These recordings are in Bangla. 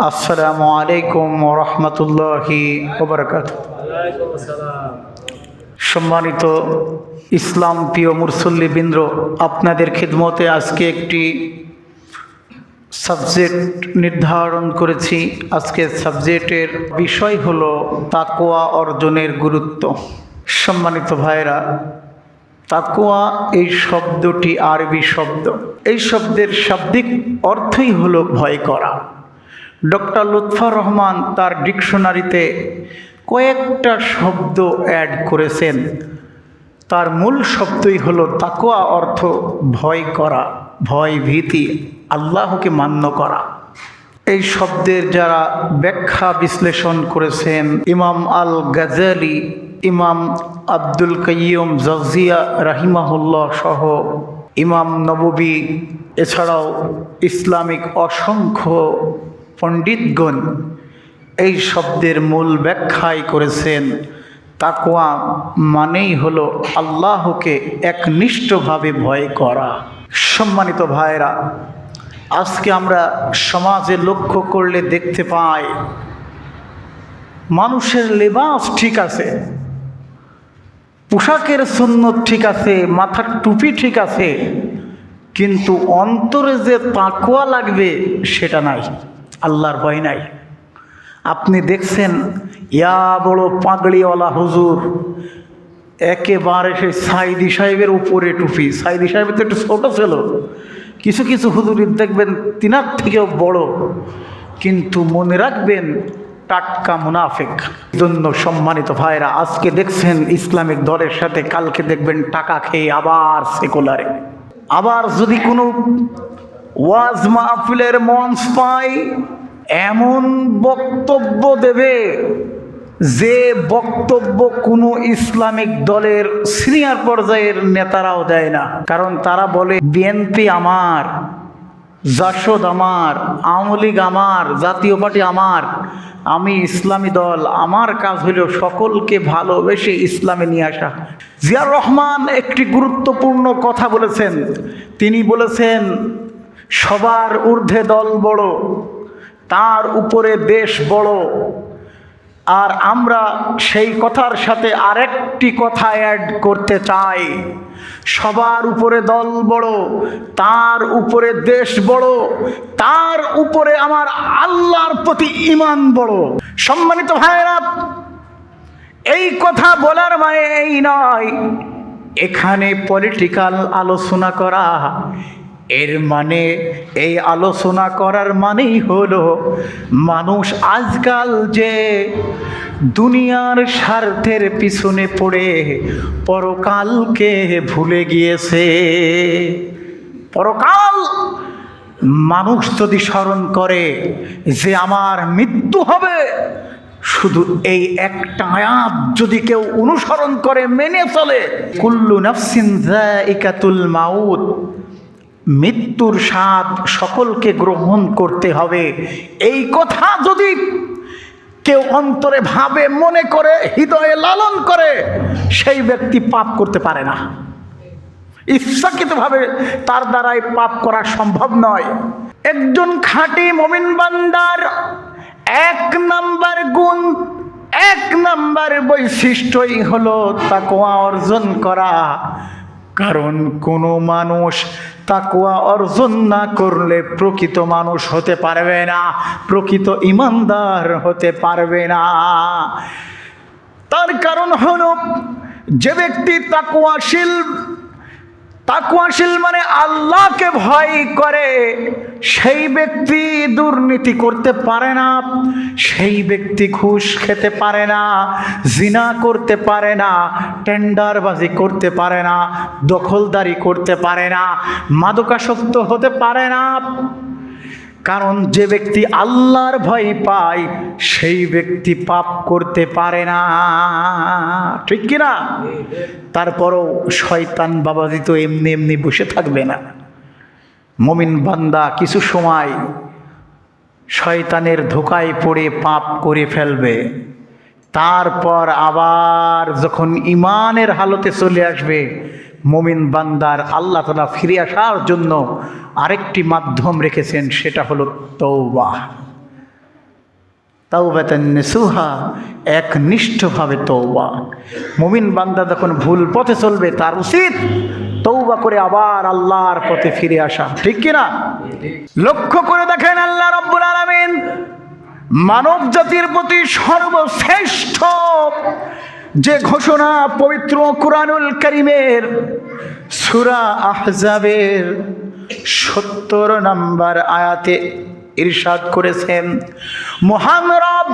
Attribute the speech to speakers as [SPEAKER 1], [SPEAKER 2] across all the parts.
[SPEAKER 1] আসসালামু আলাইকুম ওয়া রাহমাতুল্লাহি ওয়া বারাকাতুহু। সম্মানিত ইসলাম প্রিয় মুসল্লিবৃন্দ, আপনাদের খিদমতে আজকে একটি সাবজেক্ট নির্ধারণ করেছি। আজকের সাবজেক্টের বিষয় হলো তাকওয়া অর্জনের গুরুত্ব। সম্মানিত ভাইরা, তাকওয়া এই শব্দটি আরবি শব্দ। এই শব্দের শাব্দিক অর্থই হলো ভয় করা। ডক্টর লুৎফর রহমান তার ডিকশনারিতে কয়েকটা শব্দ অ্যাড করেছেন। তার মূল শব্দই হলো তাকওয়া, অর্থ ভয় করা, ভয় ভীতি, আল্লাহকে মান্য করা। এই শব্দের যারা ব্যাখ্যা বিশ্লেষণ করেছেন ইমাম আল গাজালি, ইমাম আব্দুল কাইয়ুম জাওজিয়া রাহিমাহুল্লাহ সহ ইমাম নববী, এছাড়াও ইসলামিক অসংখ্য পণ্ডিতগণ এই শব্দের মূল ব্যাখ্যাই করেছেন তাকওয়া মানেই হলো আল্লাহকে একনিষ্ঠভাবে ভয় করা। সম্মানিত ভাইরা, আজকে আমরা সমাজে লক্ষ্য করলে দেখতে পাই মানুষের লেবাস ঠিক আছে, পোশাকের সুন্নত ঠিক আছে, মাথার টুপি ঠিক আছে, কিন্তু অন্তরে যে তাকওয়া লাগবে সেটা নাই, আল্লাহর ভয় নাই। আপনি দেখছেন ইয়া বড় পাগড়িওয়ালা হুজুর, একেবারে সেই সাইদি সাহেবের উপরে টুপি। সাইদি সাহেবের তো একটু ছোটো ছিল, কিছু কিছু হুজুর দেখবেন তিনার থেকেও বড়, কিন্তু মনে রাখবেন টাটকা মুনাফিক। জন্য সম্মানিত ভাইরা, আজকে দেখছেন ইসলামিক দলের সাথে, কালকে দেখবেন টাকা খেয়ে আবার সেকুলারে। আবার যদি কোনো ওয়াজ মাহফিলের মঞ্চ পায়, এমন বক্তব্য দেবে যে বক্তব্য কোনো ইসলামিক দলের সিনিয়র পর্যায়ের নেতারাও দেয় না। কারণ তারা বলে বিএনপি আমার, জাসদ আমার, আওয়ামী লীগ আমার, জাতীয় পার্টি আমার, আমি ইসলামী দল, আমার কাজ হলো সকলকে ভালোবেসে ইসলামে নিয়ে আসা। জিয়াউর রহমান একটি গুরুত্বপূর্ণ কথা বলেছেন। তিনি বলেছেন সবার ঊর্ধ্বে দল বড়, তার উপরে দেশ বড়। আর আমরা সেই কথার সাথে আরেকটি কথা অ্যাড করতে চাই, সবার উপরে দল বড়, তার উপরে দেশ বড়, তার উপরে আমার আল্লাহর প্রতি ঈমান বড়। সম্মানিত ভাইরা, এই কথা বলার মানে এই নয় এখানে পলিটিক্যাল আলোচনা করা। এর মানে, এই আলোচনা করার মানেই হলো মানুষ আজকাল যে দুনিয়ার স্বার্থের পিছনে পড়ে পরকালকে ভুলে গিয়েছে। পরকাল মানুষ যদি স্মরণ করে যে আমার মৃত্যু হবে, শুধু এই একটা আয়াত যদি কেউ অনুসরণ করে, মেনে চলে, কুল্লু নাফসিন যায়িকাতুল মাউত, মৃত্যুর স্বাদ সকলকে গ্রহণ করতে হবে, এই কথা যদি কেউ অন্তরে ভাবে, মনে করে, হৃদয়ে লালন করে, সেই ব্যক্তি পাপ করতে পারে না। ইচ্ছাকৃতভাবে তার দ্বারাই পাপ করা সম্ভব নয়। একজন খাঁটি মুমিন বান্দার এক নাম্বার গুণ, এক নাম্বার বৈশিষ্ট্যই হলো তাকওয়া অর্জন করা। কারণ কোনো মানুষ তাকওয়া অর্জন না করলে প্রকৃত মানুষ হতে পারবে না, প্রকৃত ঈমানদার হতে পারবে না। তার কারণ হলো যে ব্যক্তি তাকওয়াশীল মানে আল্লাহকে ভয় করে, সেই ব্যক্তি দুর্নীতি করতে পারে না, সেই ব্যক্তি ঘুষ খেতে পারে না, জিনা করতে পারে না, টেন্ডারবাজি করতে পারে না, দখলদারি করতে পারে না, মাদকাসক্ত হতে পারে না। কারণ যে ব্যক্তি আল্লাহর ভয় পায় সেই ব্যক্তি পাপ করতে পারে না, ঠিক কিনা? তারপরও শয়তান বাবাজি তো এমনি এমনি বসে থাকবে না। মুমিন বান্দা কিছু সময় শয়তানের ধোঁকায় পড়ে পাপ করে ফেলবে, তারপর আবার যখন ঈমানের হালতে চলে আসবে, মুমিন বান্দার আল্লাহ তাআলা ফিরে আসার জন্য আরেকটি মাধ্যম রেখেছেন, সেটা হলো তওবা। তাওবাতান নাসুহা, একনিষ্ঠভাবে তওবা। মুমিন বান্দা যখন ভুল পথে চলবে তার উচিত তওবা করে আবার আল্লাহর পথে ফিরে আসা, ঠিক কিনা? লক্ষ্য করে দেখেন আল্লাহ রাব্বুল আলামিন মানব জাতির প্রতি সর্বশ্রেষ্ঠ যে ঘোষণা পবিত্র কুরআনুল কারীমের সূরা আহজাবের ৭০ নম্বর আয়াতে ইরশাদ করেছেন। মহান রব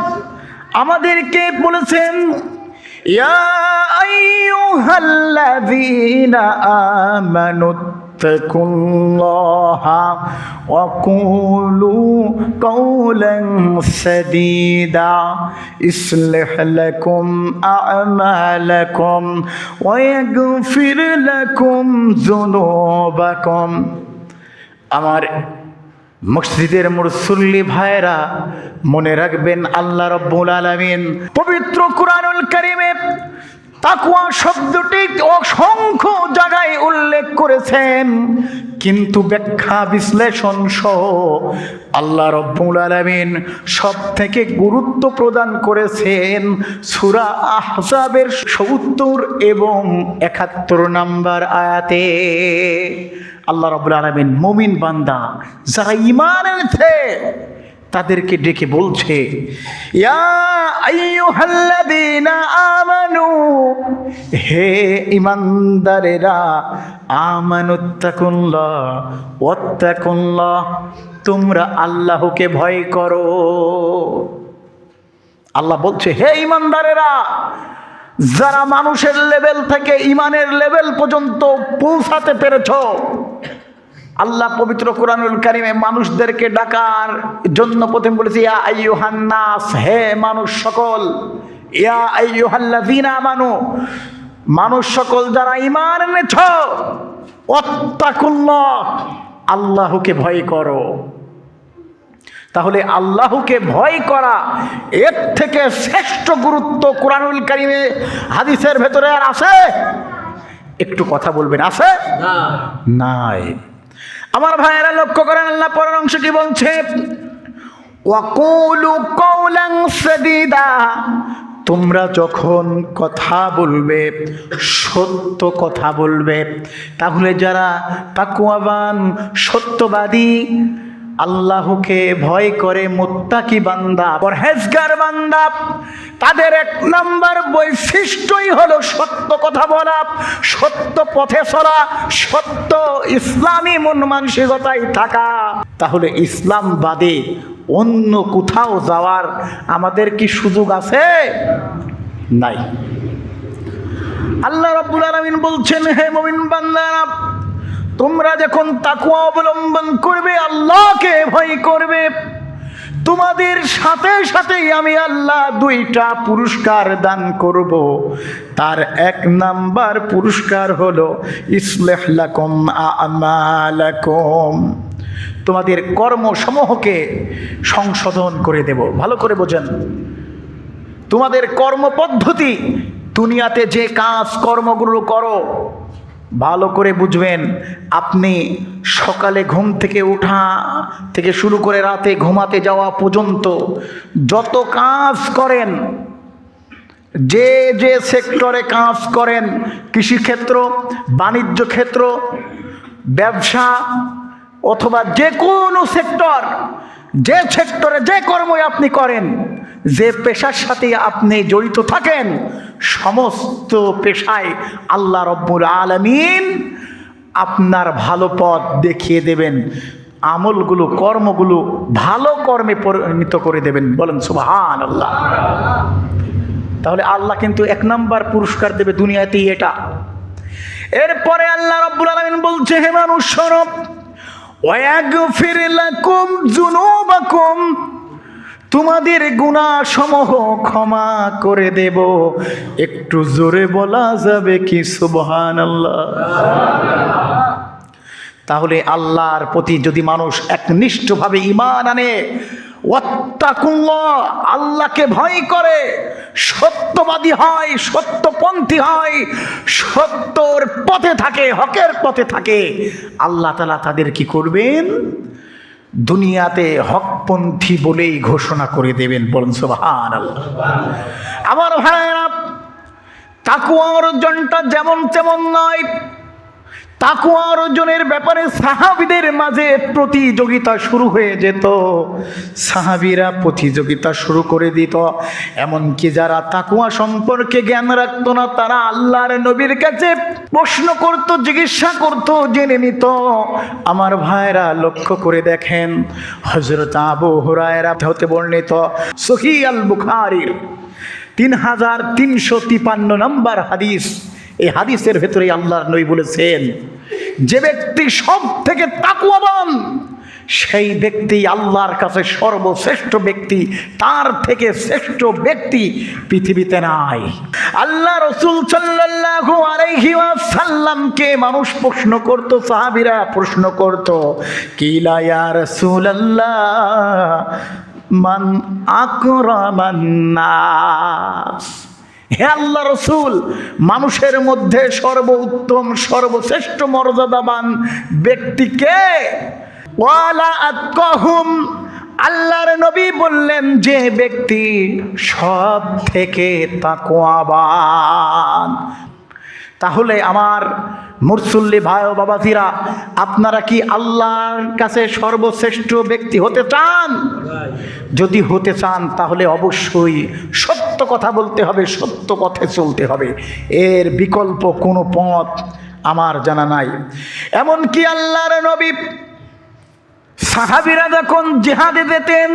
[SPEAKER 1] আমাদেরকে বলেছেন, ইয়া আইয়ুহাল্লাযীনা আমানুত্তাকুল্লাহা ওয়া কুলু কাওলান সাদীদা ইসলিহ লাকুম আ'মালাকুম ওয়া ইয়াগফির লাকুম যুনুবাকুম। আমার মসজিদের মুসল্লি ভাইরা মনে রাখবেন, আল্লাহ রাব্বুল আলামিন পবিত্র কুরআনুল কারীমে তাকওয়া শব্দটি অসংখ্য জায়গায় উল্লেখ করেছেন, কিন্তু ব্যাখ্যা বিশ্লেষণ সহ আল্লাহ রাব্বুল আলামিন সব থেকে গুরুত্ব প্রদান করেছেন সূরা আহজাবের ৭০ এবং ৭১ নম্বর আয়াতে। আল্লাহ রাব্বুল আলামিন মুমিন বান্দা যারা ঈমান এনেছে তাদেরকে ডেকে বলছে, ইয়া আইয়ুহাল্লাযীনা আমানু, হে ঈমানদারেরা, আমানুত্তাকুল্লাহ ওয়াত্তাকুল্লাহ, তোমরা আল্লাহকে ভয় করো। আল্লাহ বলছে, হে ঈমানদারেরা, যারা মানুষের লেভেল থেকে ঈমানের লেভেল পর্যন্ত পৌঁছাতে পেরেছ, আল্লাহ পবিত্র কুরআনুল কারীমে মানুষদেরকে ডাকার জন্য প্রথমে বলেছে, ইয়া আইয়ুহান নাস, হে মানুষ সকল, ইয়া আইয়ুহাল্লাযীনা আমানু, মানুষ সকল যারা ঈমান এনেছ, ওয়াত্তাকুল্লাহ, আল্লাহকে ভয় করো। তাহলে আল্লাহকে ভয় করা, এর থেকে শ্রেষ্ঠ গুরুত্ব কুরআনুল কারীমে হাদিসের ভেতরে আর আছে? একটু কথা বলবেন, আছে? নাই। আমার ভাইয়েরা লক্ষ্য করেন, আল্লাহ পরের অংশটি বলছে, ওয়াকুলু কাওলান সাদীদা, তোমরা যখন কথা বলবে সত্য কথা বলবে। তাহলে যারা তাকওয়াবান, সত্যবাদী, আল্লাহকে ভয় করে, মুত্তাকি বান্দা, পরহেজগার বান্দা, তাদের এক নাম্বার বৈশিষ্ট্যই হলো সত্য কথা বলা, সত্য পথে চলা, সত্য ইসলামী মন মানসিকতায় থাকা। তাহলে ইসলাম বাদে অন্য কোথাও যাওয়ার আমাদের কি সুযোগ আছে? নাই। আল্লাহ রাব্বুল আলামিন বলছেন, হে মুমিন বান্দারা, তোমরা যখন তাকওয়া অবলম্বন করবে, আল্লাহকে ভয় করবে, তোমাদের সাথে সাথেই আমি আল্লাহ 2টা পুরস্কার দান করব। তার এক নাম্বার পুরস্কার হলো ইসলিহ লাকুম আ'মালাকুম, তোমাদের কর্মসমূহকে সংশোধন করে দেব। ভালো করে বোঝেন, তোমাদের কর্মপদ্ধতি, দুনিয়াতে যে কাজ কর্মগুলো করো, ভালো করে বুঝবেন। আপনি সকালে ঘুম থেকে ওঠা থেকে শুরু করে রাতে ঘুমাতে যাওয়া পর্যন্ত যত কাজ করেন, যে যে সেক্টরে কাজ করেন, কৃষিক্ষেত্র, বাণিজ্য ক্ষেত্র, ব্যবসা, অথবা যে কোনো সেক্টর, যে সেক্টরে যে কর্মই আপনি করেন, যে পেশার সাথে আপনি জড়িত থাকেন, সমস্ত পেশায় আল্লাহ রাব্বুল আলামিন আপনার ভালো পথ দেখিয়ে দেবেন, আমলগুলো, কর্মগুলো ভালো কর্মে পরিণত করে দেবেন। বলেন সুবহানাল্লাহ। তাহলে আল্লাহ কিন্তু এক নাম্বার পুরস্কার দেবে দুনিয়াতেই এটা। এরপরে আল্লাহ রাব্বুল আলামিন বলছে, হে মানুষ শোনো, ওয়াগফির লাকুম যুনুবাকুম, তোমাদের গুনাহসমূহ ক্ষমা করে দেব। একটু জোরে বলা যাবে কি সুবহানাল্লাহ? তাহলে আল্লাহর প্রতি যদি মানুষ একনিষ্ঠভাবে ঈমান আনে, ওয়াত্তাকুল্লাহ, আল্লাহকে ভয় করে, সত্যবাদী হয়, সত্যপন্থী হয়, সত্যর পথে থাকে, হকের পথে থাকে, আল্লাহ তাআলা তাদের কি করবেন? দুনিয়াতে হকপন্থী বলেই ঘোষণা করে দেবেন। বলুন সুবহানাল্লাহ। আমার ভাইরা, তাকওয়া অর্জনটা যেমন তেমন নয়। তাকওয়া অর্জনের ব্যাপারে সাহাবীদের মাঝে প্রতিযোগিতা শুরু হয়ে যেত। সাহাবীরা প্রতিযোগিতা শুরু করে দিত। এমনকি যারা তাকওয়া সম্পর্কে জ্ঞান রাখতো না, তারা আল্লাহর নবীর কাছে প্রশ্ন করত, জিজ্ঞাসা করত, জেনে নিত। আমার ভাইরা লক্ষ্য করে দেখেন, হযরত আবু হুরায়রা হতে বর্ণিত সহিহ আল বুখারীর 3353 নম্বর হাদিস। এই হাদিসের ভেতরে আল্লাহর নবী বলেছেন, যে ব্যক্তি সব থেকে তাকওয়াবান সেই ব্যক্তি আল্লাহর কাছে সর্বশ্রেষ্ঠ ব্যক্তি, তার থেকে শ্রেষ্ঠ ব্যক্তি পৃথিবীতে নাই। আল্লাহ রাসূল সাল্লাল্লাহু আলাইহি ওয়াসাল্লামকে মানুষ প্রশ্ন করত, সাহাবীরা প্রশ্ন করত, কিলা ইয়া রাসূলুল্লাহ মান আকরামান নাস। হে আল্লাহ রসুল, মানুষের মধ্যে সর্বোত্তম সর্বশ্রেষ্ঠ মর্যাদাবান ব্যক্তিকে? ওয়ালা আতকাহুম, আল্লাহর নবী বললেন, যে ব্যক্তি সব থেকে তাকওয়াবান। তাহলে আমার মুরসুল্লি ভাই ও বাবাজিরা, আপনারা কি আল্লাহর কাছে সর্বশ্রেষ্ঠ ব্যক্তি হতে চান? যদি হতে চান তাহলে অবশ্যই সত্য কথা বলতে হবে, সত্য পথে চলতে হবে। এর বিকল্প কোনো পথ আমার জানা নাই। এমনকি আল্লাহর নবী সাহাবীরা যখন জিহাদে যেতেন,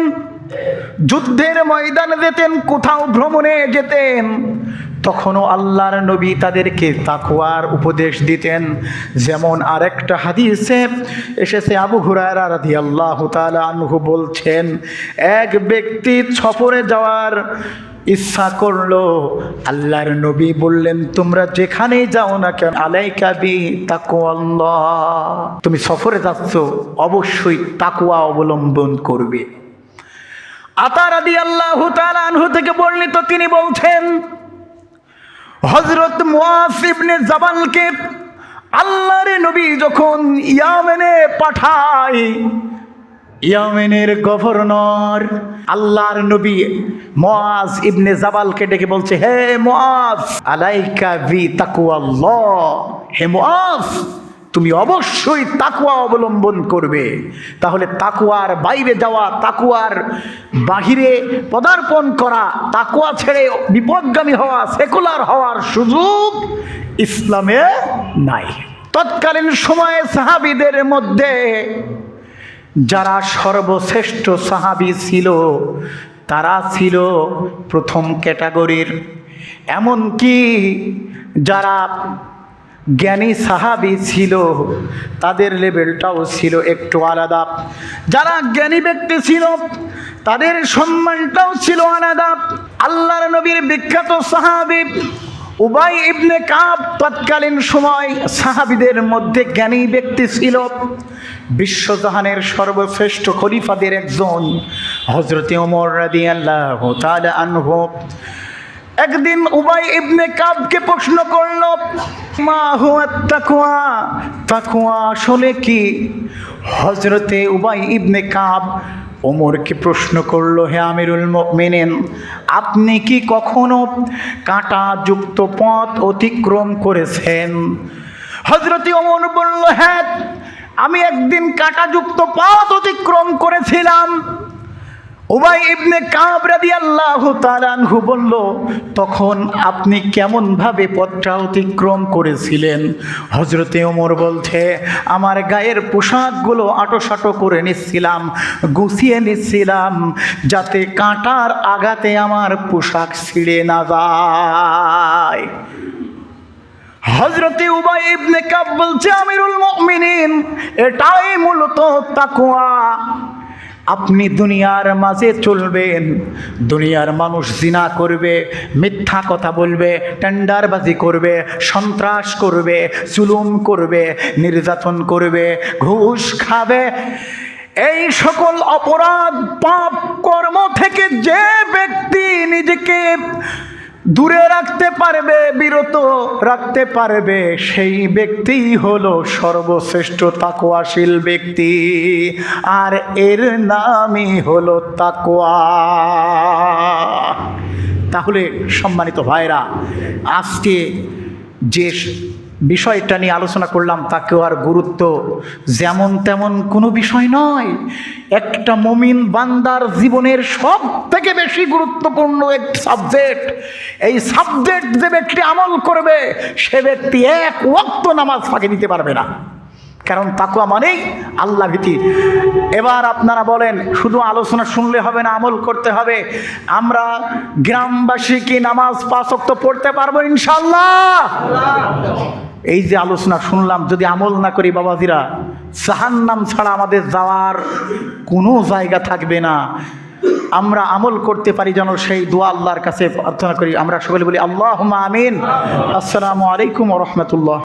[SPEAKER 1] যুদ্ধের ময়দানে যেতেন, কোথাও ভ্রমণে যেতেন, তখনও আল্লাহর নবী তাদেরকে তাকওয়ার উপদেশ দিতেন। যেমন আরেকটা হাদিসে এসেছে, আবু হুরায়রা রাদিয়াল্লাহু তাআলা আনহু বলছেন, এক ব্যক্তি সফরে যাওয়ার ইচ্ছা করলো, আল্লাহর নবী বললেন, তোমরা যেখানেই যাও না কেন, আলাইকা বি তাকওয়াল্লাহ, তুমি সফরে যাচ্ছ, অবশ্যই তাকওয়া অবলম্বন করবে। আতা রাদিয়াল্লাহু তাআলা আনহু থেকে বর্ণিত, তিনি বলছেন, হযরত মুআয ইবনে জাবালকে আল্লাহর নবী যখন ইয়ামেনে পাঠায়, ইয়ামেনের গভর্নর আল্লাহর নবী মুআয ইবনে জাবালকে ডেকে বলছে, হে মুআয, আলাইকা বি তাকওয়াল্লাহ, হে মুআয, তুমি অবশ্যই তাকওয়া অবলম্বন করবে। তাহলে তাকওয়ার বাইরে যাওয়া, তাকওয়ার বাহিরে পদার্পণ করা, তাকওয়া ছেড়ে বিপদগামী হওয়া, সেকুলার হওয়ার সুযোগ ইসলামে নাই। তৎকালীন সময়ে সাহাবীদের মধ্যে যারা সর্বশ্রেষ্ঠ সাহাবী ছিল, তারা ছিল প্রথম ক্যাটাগরির। এমনকি যারা জ্ঞানী সাহাবী ছিল, তাদের লেভেলটাও ছিল একটু আলাদা। যারা জ্ঞানী ব্যক্তি ছিল, তাদের সম্মানটাও ছিল আলাদা। আল্লাহর নবীর বিখ্যাত সাহাবী উবাই ইবনে কাব তৎকালীন সময় সাহাবীদের মধ্যে জ্ঞানী ব্যক্তি ছিল। বিশ্বজাহানের সর্বশ্রেষ্ঠ খলিফাদের একজন হযরত ওমর রাদিয়াল্লাহু তাআলা আনহু একদিন উবাই ইবনে কাবকে প্রশ্ন করল, মা হুয়া তাকওয়া, তাকওয়া আসলে কি? হযরতে উবাই ইবনে কাব ওমরকে প্রশ্ন করলো, হে আমিরুল মুমিনিন, আপনি কি কখনো কাঁটাযুক্ত পথ অতিক্রম করেছেন? হযরতে ওমর বলল, হ্যাঁ, আমি একদিন কাঁটাযুক্ত পথ অতিক্রম করেছিলাম। উবাই ইবনে কাব রাদিয়াল্লাহু তাআলা আনহু বলল, তখন আপনি কেমন ভাবে পথটা অতিক্রম করেছিলেন? হযরতে ওমর বলছে, আমার গায়ের পোশাকগুলো আটোসাটো করে নিচ্ছিলাম, গুছিয়ে নিচ্ছিলাম, যাতে কাঁটার আঘাতে আমার পোশাক ছিঁড়ে না যায়। হযরতে উবাই ইবনে কাব বলছে, আমিরুল মুমিনিন, এটাই মূলত তাকওয়া। আপনি দুনিয়ার মাঝে চলবেন, দুনিয়ার মানুষ জিনা করবে, মিথ্যা কথা বলবে, টেন্ডারবাজি করবে, সন্ত্রাস করবে, জুলুম করবে, নির্যাতন করবে, ঘুষ খাবে। এই সকল অপরাধ পাপ কর্ম থেকে যে ব্যক্তি নিজেকে দূরে রাখতে পারবে, বিরত রাখতে পারবে, সেই ব্যক্তিই হলো সর্বশ্রেষ্ঠ তাকওয়াশীল ব্যক্তি। আর এর নামই হলো তাকওয়া। তাহলে সম্মানিত ভাইরা, আজকে যে বিষয়টা নিয়ে আলোচনা করলাম, তাকওয়ার গুরুত্ব যেমন তেমন কোনো বিষয় নয়। একটা মুমিন বান্দার জীবনের সব থেকে বেশি গুরুত্বপূর্ণ এক সাবজেক্ট। এই সাবজেক্ট যে ব্যক্তি আমল করবে, সে ব্যক্তি এক ওয়াক্ত নামাজ ফাঁকি দিতে পারবে না। কারণ তাকওয়া মানেই আল্লাহ ভীতি। এবার আপনারা বলেন, শুধু আলোচনা শুনলে হবে না, আমল করতে হবে। আমরা গ্রামবাসী কি নামাজ 5 ওয়াক্ত পড়তে পারবো ইনশাআল্লাহ? এই যে আলোচনা শুনলাম, যদি আমল না করি বাবাজিরা, জাহান্নাম ছাড়া আমাদের যাওয়ার কোনো জায়গা থাকবে না। আমরা আমল করতে পারি যেন, সেই দোয়া আল্লাহর কাছে প্রার্থনা করি। আমরা সকলে বলি আল্লাহুম্মা আমিন। আসসালামু আলাইকুম ওয়া রাহমাতুল্লাহ।